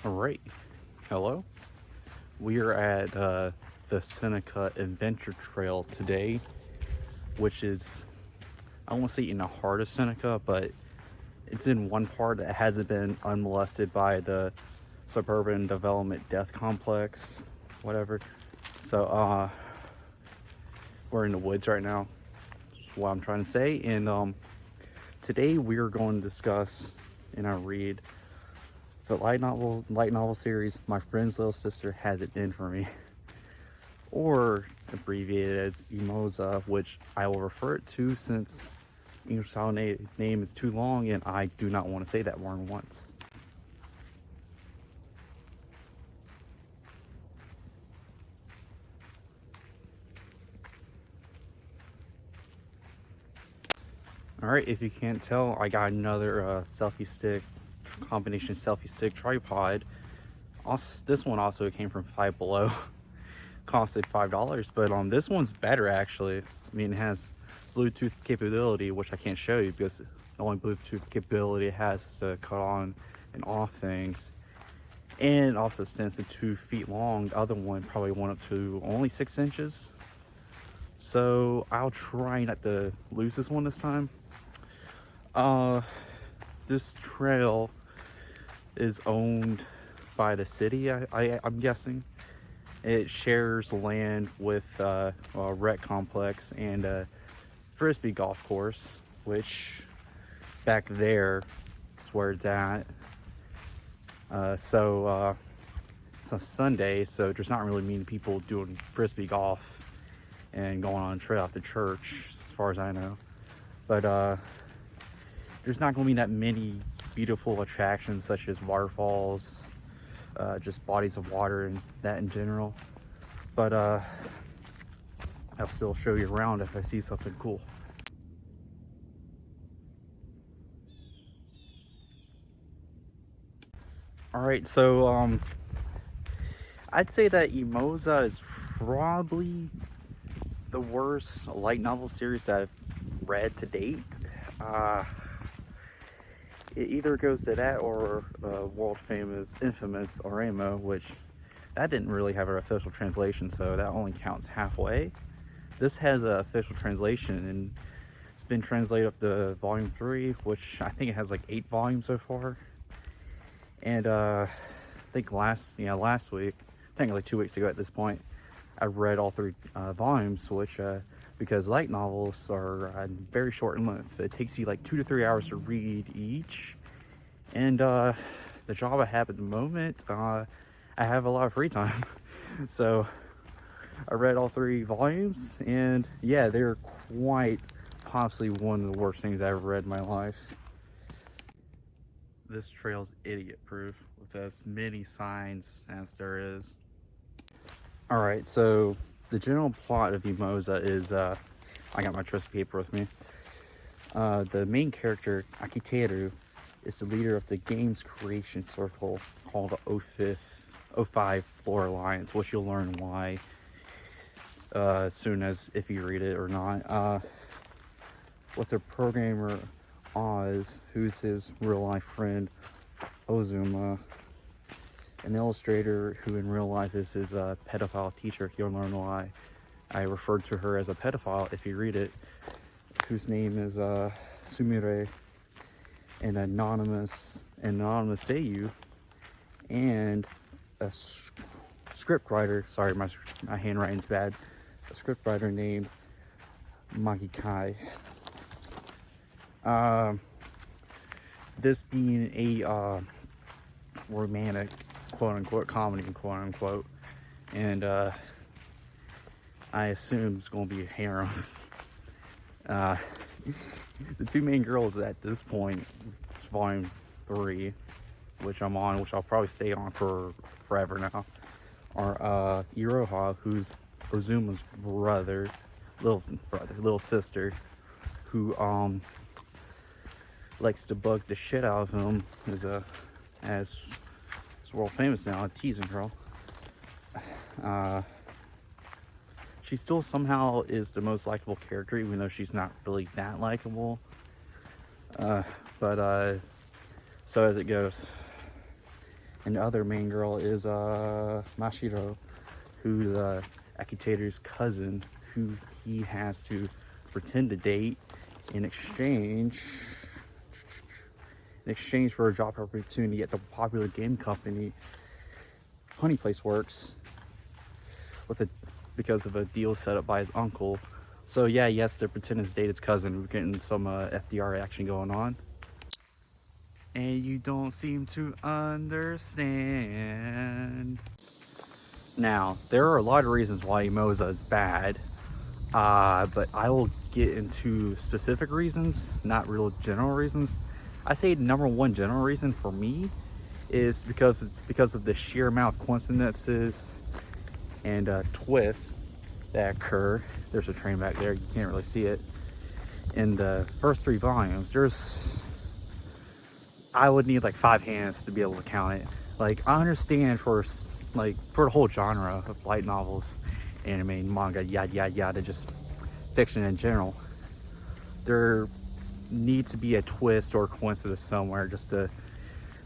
Alright, hello. We are at the Seneca Adventure Trail today, which is, I won't say in the heart of Seneca, but it's in one part that hasn't been unmolested by the suburban development death complex, whatever. So, we're in the woods right now, is what I'm trying to say. And today we are going to discuss, and I read the light novel series My Friend's Little Sister Has It In For Me, or abbreviated as ImoZa, which I will refer it to since English style name is too long and I do not want to say that more than once. Alright, if you can't tell, I got another selfie stick, combination selfie stick tripod. Also, this one also came from Five Below. Costed $5, but this one's better actually. I mean, it has Bluetooth capability, which I can't show you because the only Bluetooth capability it has is to cut on and off things. And it also stands to 2 feet long. The other one probably went up to only 6 inches. So I'll try not to lose this one this time. This trail is owned by the city, I'm guessing. It shares land with a rec complex and a frisbee golf course, which back there is where it's at. So it's a Sunday, so there's not really many people doing frisbee golf and going on a trail after church, as far as I know. But there's not going to be that many beautiful attractions such as waterfalls, just bodies of water and that in general. But I'll still show you around if I see something cool. Alright, so I'd say that ImoZa is probably the worst light novel series that I've read to date. It either goes to that or world famous, infamous Oremo, which that didn't really have an official translation, so that only counts halfway. This has an official translation, and it's been translated up to volume 3, which I think it has like 8 volumes so far. And I think last week, technically 2 weeks ago at this point, I read all 3 volumes, which because light novels are very short in length. It takes you like 2 to 3 hours to read each. And the job I have at the moment, I have a lot of free time. So I read all 3 volumes, and yeah, they're quite possibly one of the worst things I've ever read in my life. This trail's idiot proof with as many signs as there is. Alright, so the general plot of ImoZa is, I got my trusty paper with me. The main character, Akiteru, is the leader of the game's creation circle called the 05 Floor Alliance, which you'll learn why as soon as if you read it or not. With their programmer Oz, who's his real life friend Ozuma, an illustrator who in real life is his pedophile teacher. You'll learn why I referred to her as a pedophile if you read it, whose name is Sumire, an anonymous Seiyu, and a script writer, sorry my handwriting's bad, a script writer named Magikai. This being a romantic quote-unquote comedy, quote-unquote, and I assume it's going to be a harem. The 2 main girls at this point, it's volume 3, which I'm on, which I'll probably stay on for forever now, are Iroha, who's Ozuma's little sister, who likes to bug the shit out of him as world famous now, a teasing girl. She still somehow is the most likable character, even though she's not really that likable. But so as it goes. And the other main girl is Mashiro, who's Akitator's cousin, who he has to pretend to date in exchange for a job opportunity at the popular game company Honey Place works because of a deal set up by his uncle. So yeah, yes, they're pretending to date his cousin. We're getting some FDR action going on. And you don't seem to understand. Now, there are a lot of reasons why ImoZa is bad, but I will get into specific reasons, not real general reasons. I say number one general reason for me is because of the sheer amount of coincidences and twists that occur. There's a train back there, you can't really see it. In the first 3 volumes, I would need like 5 hands to be able to count it. Like, I understand for the whole genre of light novels, anime, manga, yada yada yada, just fiction in general, there needs to be a twist or coincidence somewhere just to,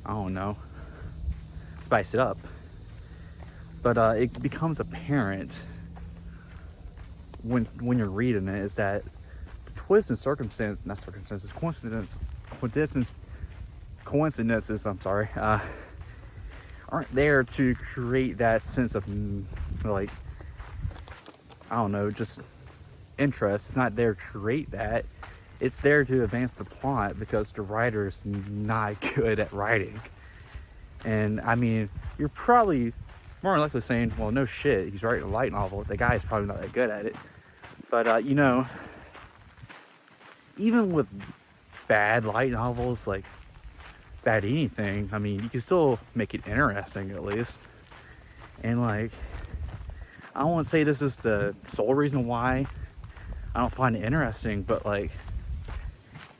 I don't know, spice it up. But it becomes apparent when you're reading it is that the twist and coincidences, I'm sorry, aren't there to create that sense of like, I don't know, just interest. It's not there to create that. It's there to advance the plot because the writer's not good at writing. And I mean, you're probably more likely saying, well, no shit, he's writing a light novel. The guy's probably not that good at it. But you know, even with bad light novels, like bad anything, I mean, you can still make it interesting at least. And like, I don't want to say this is the sole reason why I don't find it interesting, but like,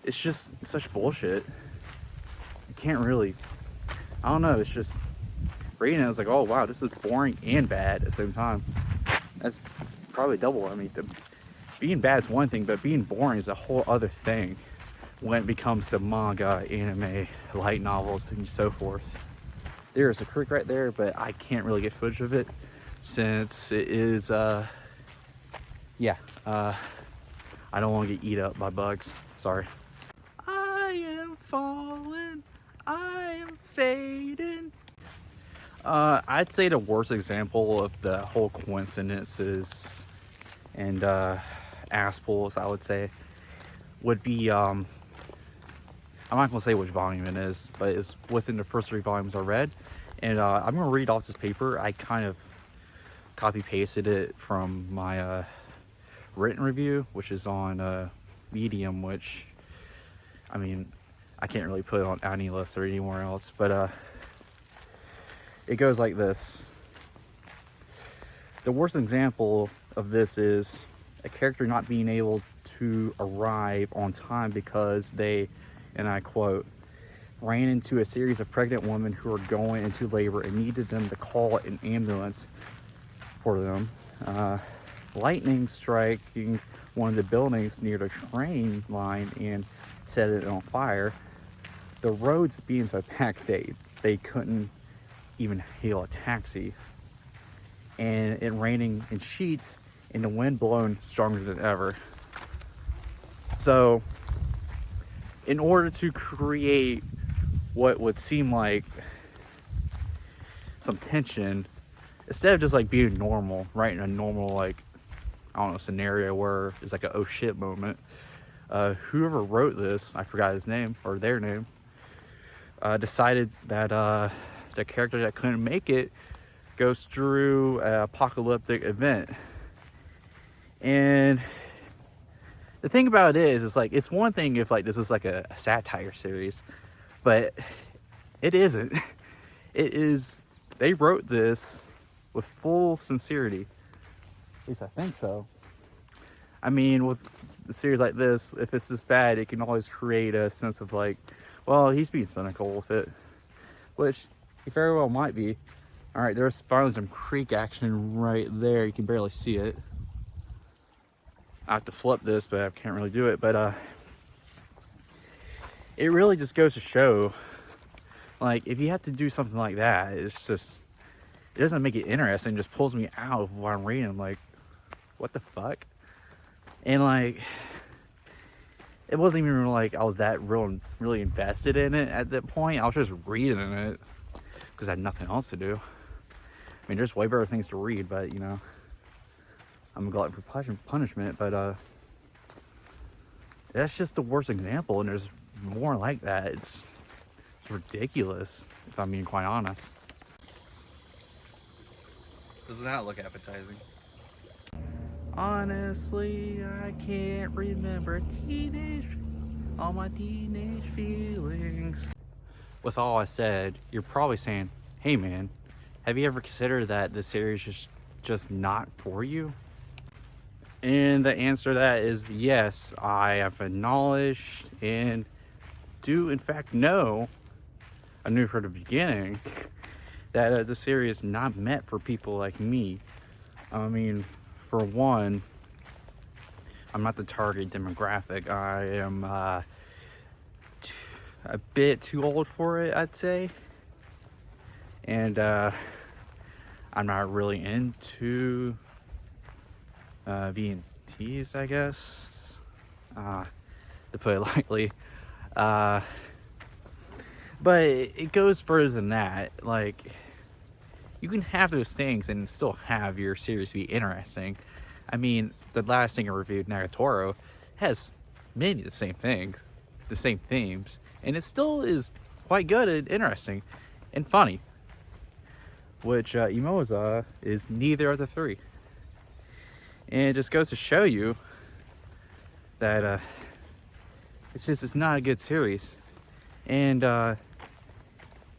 it's just such bullshit. You can't really, I don't know, it's just reading it, I was like, oh wow, this is boring and bad at the same time. That's probably double. I mean, being bad is one thing, but being boring is a whole other thing when it becomes the manga, anime, light novels, and so forth. There is a creek right there, but I can't really get footage of it since it is, I don't want to get eaten up by bugs. Sorry. I am falling, I am fading. I'd say the worst example of the whole coincidences and ass pulls, I would say, would be, I'm not going to say which volume it is, but it's within the first 3 volumes I read. And I'm going to read off this paper. I kind of copy-pasted it from my written review, which is on Medium, which, I mean, I can't really put it on AniList or anywhere else, but it goes like this. The worst example of this is a character not being able to arrive on time because they, and I quote, ran into a series of pregnant women who were going into labor and needed them to call an ambulance for them. Lightning striking one of the buildings near the train line and set it on fire. The roads being so packed they couldn't even hail a taxi. And it raining in sheets and the wind blowing stronger than ever. So, in order to create what would seem like some tension, instead of just like being normal, right, in a normal, like, I don't know, scenario where it's like a oh shit moment, whoever wrote this, I forgot his name or their name, decided that the character that couldn't make it goes through an apocalyptic event. And the thing about it is, it's like, it's one thing if like this was like a satire series, but it isn't. It is, they wrote this with full sincerity. At least I think so. I mean, with a series like this, if it's this bad, it can always create a sense of like, well, he's being cynical with it, which he very well might be. All right, there's finally some creek action right there. You can barely see it. I have to flip this, but I can't really do it. But it really just goes to show, Like, if you have to do something like that, it's just, it doesn't make it interesting. It just pulls me out of what I'm reading. I'm like, what the fuck? And like, it wasn't even like I was that really invested in it at that point. I was just reading it because I had nothing else to do. I mean, there's way better things to read, but you know, I'm a glutton for punishment. But that's just the worst example, and there's more like that. It's ridiculous, if I'm being quite honest. Doesn't that look appetizing? Honestly, I can't remember all my teenage feelings. With all I said, you're probably saying, hey man, have you ever considered that the series is just not for you? And the answer to that is yes. I have acknowledged and do in fact know, I knew from the beginning, that the series is not meant for people like me. I mean, for one, I'm not the target demographic. I am a bit too old for it, I'd say. And I'm not really into VNTs, I guess, to put it lightly. But it goes further than that. Like, you can have those things and still have your series be interesting. I mean, the last thing I reviewed, Nagatoro, has many of the same things, the same themes, and it still is quite good and interesting and funny. Which ImoZa is neither of the three. And it just goes to show you that it's not a good series. And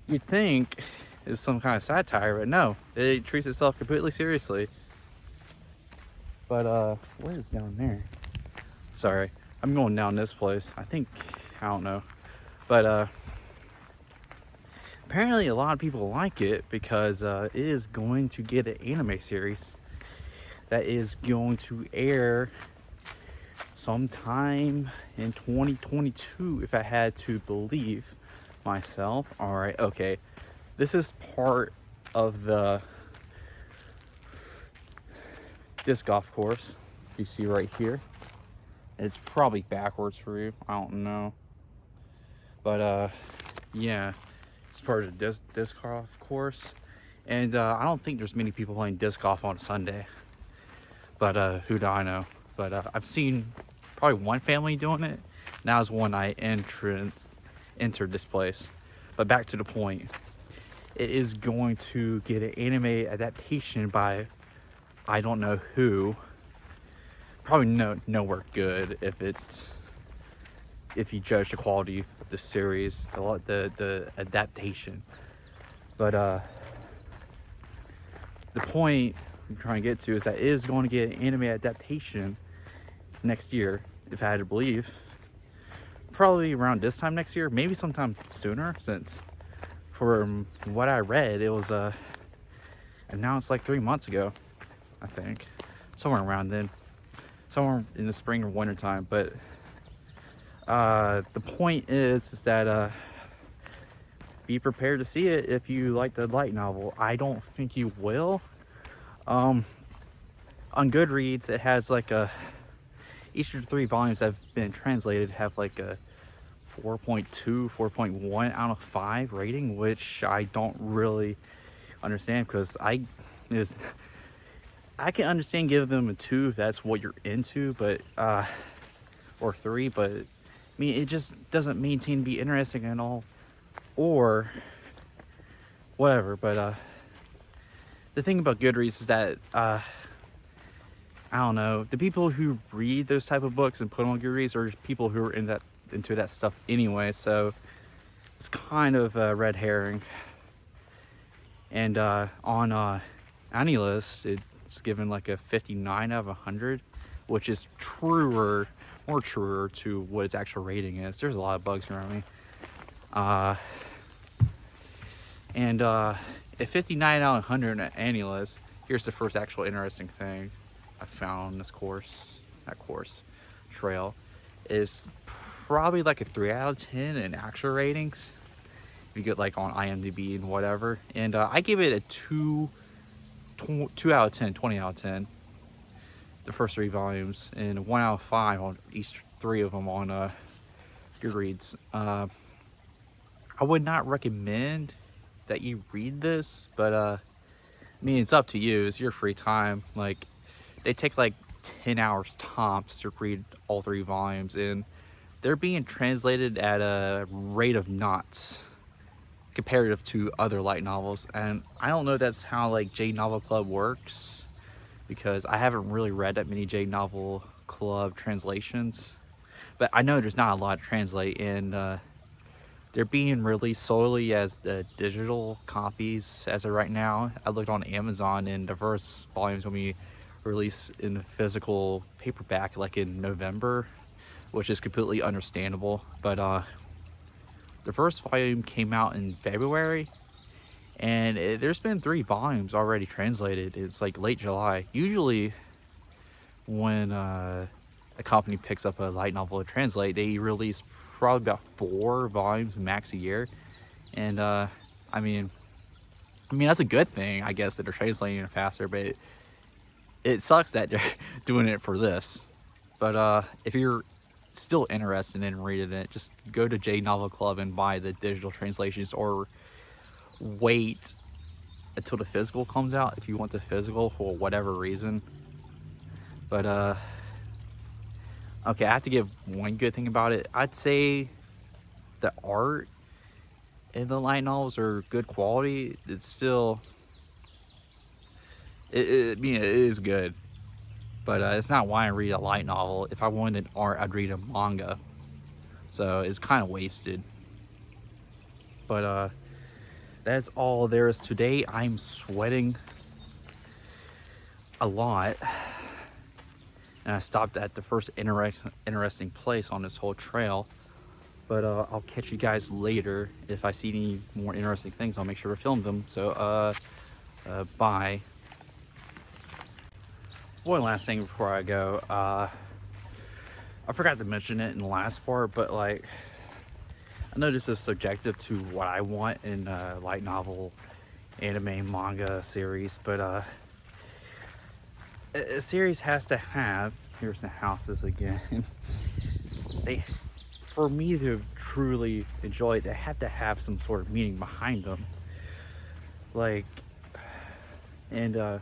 you'd think it's some kind of satire, but no, it treats itself completely seriously. But what is down there? Sorry, I'm going down this place. I don't know. But apparently a lot of people like it because it is going to get an anime series that is going to air sometime in 2022, if I had to believe myself. All right, okay. This is part of the disc golf course you see right here. It's probably backwards for you. I don't know. But yeah, it's part of the disc golf course. And I don't think there's many people playing disc golf on a Sunday. But who do I know? But I've seen probably one family doing it. Now is when I entered this place. But back to the point. It is going to get an anime adaptation by I don't know who. Probably nowhere good if you judge the quality of the series, the adaptation. But the point I'm trying to get to is that it is going to get an anime adaptation next year, if I had to believe. Probably around this time next year, maybe sometime sooner, since from what I read, it was announced like 3 months ago, I think. Somewhere around then. Somewhere in the spring or winter time. But the point is that be prepared to see it if you like the light novel. I don't think you will. On Goodreads, it has like each of the 3 volumes that have been translated have like a 4.2, 4.1 out of 5 rating, which I don't really understand, because I can understand giving them a 2 if that's what you're into, but or 3, but I mean, it just doesn't maintain to be interesting at all, or whatever. But the thing about Goodreads is that I don't know, the people who read those type of books and put them on Goodreads are people who are into that stuff anyway, so it's kind of a red herring. And on AniList, it's given like a 59 out of 100, which is more truer to what its actual rating is. There's a lot of bugs around me. And at 59 out of 100 at AniList, here's the first actual interesting thing I found in this trail, is probably like a 3 out of 10 in actual ratings. If you get like on IMDb and whatever. And I give it a 2 out of 10, 20 out of 10. The first 3 volumes, and 1 out of 5 on each 3 of them on Goodreads. I would not recommend that you read this, but I mean, it's up to you. It's your free time. Like, they take like 10 hours tops to read all 3 volumes, and they're being translated at a rate of knots comparative to other light novels. And I don't know if that's how like J Novel Club works, because I haven't really read that many J Novel Club translations, but I know there's not a lot to translate, and they're being released solely as the digital copies as of right now. I looked on Amazon, and the first volumes will be released in physical paperback like in November, which is completely understandable. But the first volume came out in February, and there's been 3 volumes already translated. It's like late July. Usually when a company picks up a light novel to translate, they release probably about 4 volumes max a year. And I mean that's a good thing, I guess, that they're translating it faster, but it sucks that they're doing it for this. But if you're still interested in reading it, just go to J Novel Club and buy the digital translations, or wait until the physical comes out if you want the physical for whatever reason. But okay, I have to give one good thing about it. I'd say the art in the light novels are good quality. It's still, I mean, it is good, but it's not why I read a light novel. If I wanted art, I'd read a manga, so it's kind of wasted. But that's all there is today. I'm sweating a lot, and I stopped at the first interesting place on this whole trail. But I'll catch you guys later. If I see any more interesting things, I'll make sure to film them. So bye. One last thing before I go. I forgot to mention it in the last part, but like, I know this is subjective to what I want in a light novel, anime, manga series, but a series has to have, here's the houses again, for me to truly enjoy it, they have to have some sort of meaning behind them. Like, and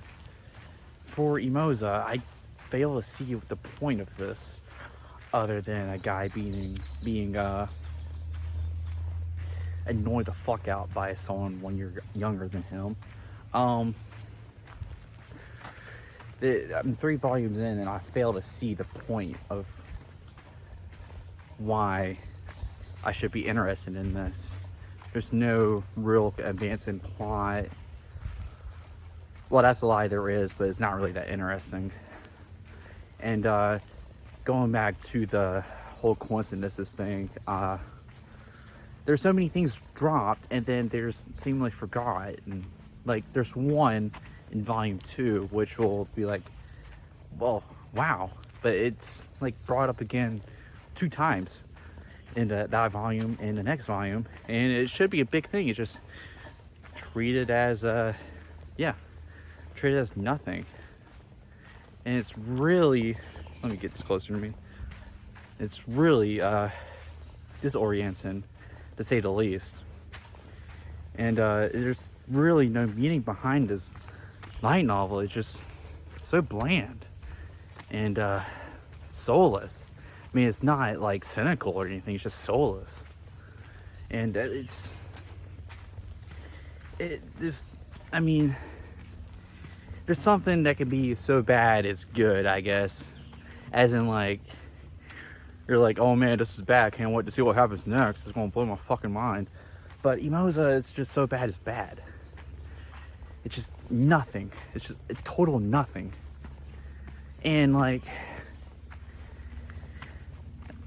for ImoZa, I fail to see the point of this, other than a guy being annoyed the fuck out by someone 1 year younger than him. I'm 3 volumes in, and I fail to see the point of why I should be interested in this. There's no real advance in plot. Well, that's a lie, there is, but it's not really that interesting. And going back to the whole coincidences thing, there's so many things dropped, and then there's seemingly forgot. And like, there's one in volume 2 which will be like, well, wow, but it's like brought up again 2 times in that volume and the next volume, and it should be a big thing. It's just treated as treated as nothing. And it's really, let me get this closer to me, it's really disorienting, to say the least. And there's really no meaning behind this light novel. It's just so bland and soulless. I mean, it's not like cynical or anything, it's just soulless. And I mean, there's something that can be so bad it's good, I guess. As in, like, you're like, oh man, this is bad, can't wait to see what happens next, it's gonna blow my fucking mind. But ImoZa, it's just so bad it's bad. It's just nothing. It's just a total nothing. And like,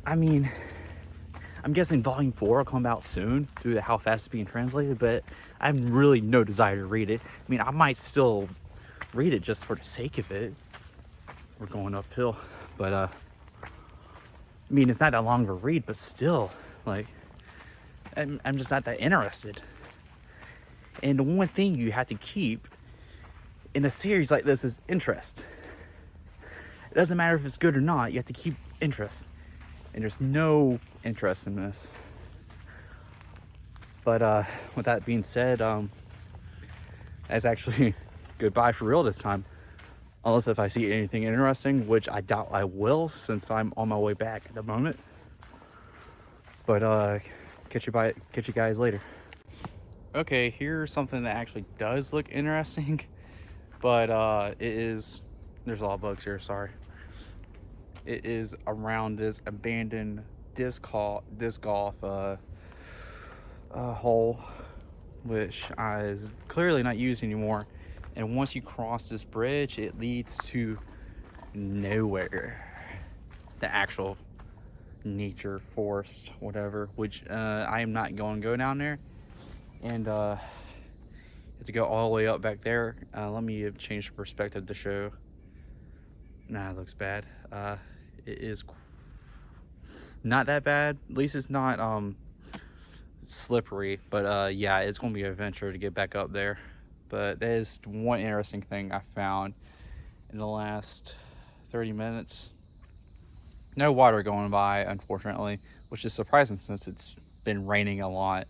I mean, I'm guessing volume 4 will come out soon due to how fast it's being translated, but I have really no desire to read it. I mean, I might still read it just for the sake of it. We're going uphill, but I mean, it's not that long of a read, but still, like, I'm just not that interested. And the one thing you have to keep in a series like this is interest. It doesn't matter if it's good or not, you have to keep interest. And there's no interest in this. But with that being said, that's actually goodbye for real this time. Unless if I see anything interesting, which I doubt I will since I'm on my way back at the moment. But catch you guys later. Okay, here's something that actually does look interesting, but there's a lot of bugs here, sorry. It is around this abandoned disc golf hole, which is clearly not used anymore. And once you cross this bridge, it leads to nowhere. The actual nature forest, whatever, which I am not going to go down there. And you have to go all the way up back there. Let me change the perspective to show. Nah, it looks bad. It is not that bad. At least it's not slippery. But yeah, it's going to be an adventure to get back up there. But that is one interesting thing I found in the last 30 minutes. No water going by, unfortunately, which is surprising since it's been raining a lot.